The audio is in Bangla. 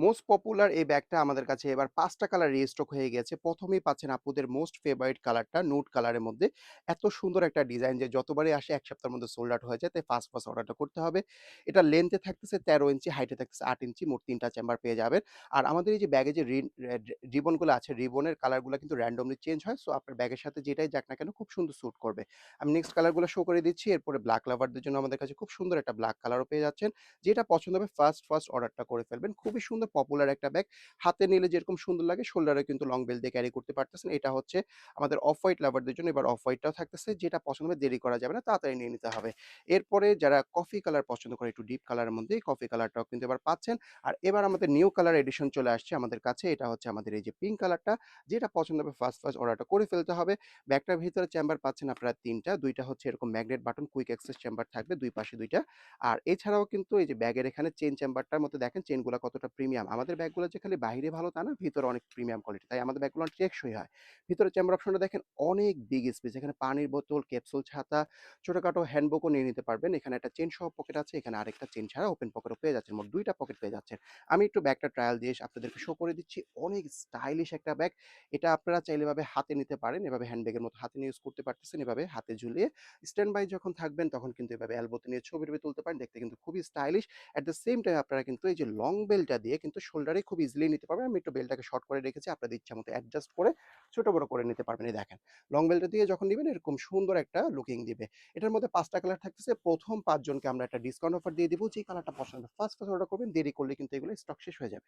মোস্ট পপুলার এই ব্যাগটা আমাদের কাছে এবার ৫ টা কালার রিস্টক হয়ে গিয়েছে। ১ম এই পাচ্ছেন আপুদের মোস্ট ফেভারিট কালারটা নুড কালারের মধ্যে। এত সুন্দর একটা ডিজাইন যে যতবারই আসে ১ সপ্তাহের মধ্যে সোল্ড আউট হয়ে যায়। তাই ফার্স্ট অর্ডারটা করতে হবে। এটা লেংথ এ থাকতেছে ১৩ ইঞ্চি, হাইট এ থাকতেছে ৮ ইঞ্চি। মোট ৩ টা চেম্বার পেয়ে যাবেন। আর আমাদের এই যে ব্যাগে যে রিবন গুলো আছে, রিবনের কালার গুলা কিন্তু randomly চেঞ্জ হয়। সো আপনার ব্যাগের সাথে যেটাই যাক না কেন খুব সুন্দর স্যুট করবে। আমি নেক্সট কালার গুলো শো করে দিচ্ছি। এরপরে ব্লাক লাভারদের জন্য আমাদের কাছে খুব সুন্দর একটা ব্লাক কালারও পেয়ে যাচ্ছেন। যেটা পছন্দ হবে ফার্স্ট অর্ডারটা করে ফেলবেন। খুবই সুন্দর পপুলার একটা ব্যাগ। হাতে নিলে যেরকম সুন্দর লাগে শোল্ডারে কিন্তু লং বেল্ট দিয়ে ক্যারি করতে পারতেছেন। এটা হচ্ছে আমাদের অফ হোয়াইট লাভারদের জন্য। এবার অফ হোয়াইটটাও থাকতেছে। যেটা পছন্দ হবে দেরি করা যাবে না। তাড়াতাড়ি নিয়ে নিতে হবে। এরপরে যারা কফি কালার পছন্দ করে একটু ডিপ কালারের মধ্যে, এই কফি কালারটাও কিন্তু এবার পাচ্ছেন। আর এবার আমাদের নিউ কালার এডিশন চলে আসছে আমাদের কাছে। এটা হচ্ছে আমাদের এই যে পিঙ্ক কালারটা। যেটা পছন্দ হবে ফার্স্ট অর্ডারটা করে ফেলতে হবে। ব্যাগটার ভিতরে চেম্বার পাচ্ছেন আপনারা ৩ টা। ২ টা হচ্ছে এরকম magnet button quick access chamber থাকবে ২ পাশে ২ টা। আর এছাড়াও কিন্তু এই যে ব্যাগের এখানে চেইন চেম্বারটার মধ্যে দেখেন চেইনগুলা কতটা প্রিমিয়াম। আমাদের ব্যাগগুলো যে খালি বাহিরে ভালো তা না, ভিতরে অনেক প্রিমিয়াম কোয়ালিটি। তাই আমাদের ব্যাগগুলো অনেক টেকসই হয়। ভিতরে চেম্বার অপশনটা দেখেন অনেক বিগ স্পেস। এখানে পানির বোতল, ক্যাপসুল, ছাতা, ছোটখাটো হ্যান্ডবুকও নিয়ে নিতে পারবেন। এখানে একটা চেইন সহ পকেট আছে। এখানে আরেকটা চেইন ছাড়া ওপেন পকেটও পেয়ে যাচ্ছেন। মোট ২ টা পকেট পেয়ে যাচ্ছেন। আমি একটু ব্যাগটা ট্রায়াল দিয়ে আপনাদেরকে শো করে দিচ্ছি। অনেক স্টাইলিশ একটা ব্যাগ। এটা আপনারা চাইলে এভাবে হাতে নিতে পারেন। এভাবে হ্যান্ডব্যাগের মতো হাতে নিয়ে ইউজ করতে পারতেছেন। এভাবে হাতে ঝুলিয়ে স্ট্যান্ড বাই যখন থাকবেন তখন কিন্তু এভাবে এলবোতে নিয়ে ছবি-টবি তুলতে পারেন। দেখতে কিন্তু খুবই stylish. At the same time আপনারা কিন্তু এই যে লং বেল্টটা দিয়ে কিন্তু শোল্ডারে খুব ইজিলি নিতে পারবেন। আমি একটু বেল্টটাকে শর্ট করে রেখেছি। আপনাদের ইচ্ছামত অ্যাডজাস্ট করে ছোট বড় করে নিতে পারবেন। এই দেখেন। লং বেল্টটা দিয়ে যখন নিবেন এরকম সুন্দর একটা লুকিং দিবে। এটার মধ্যে ৫ টা কালার থাকতেছে। ১ম ৫ জনকে আমরা একটা ডিসকাউন্ট অফার দিয়ে দিব। যে কালারটা পছন্দ হবে ফার্স্ট অর্ডার করবেন। দেরি করলে কিন্তু এগুলো স্টক শেষ হয়ে যাবে।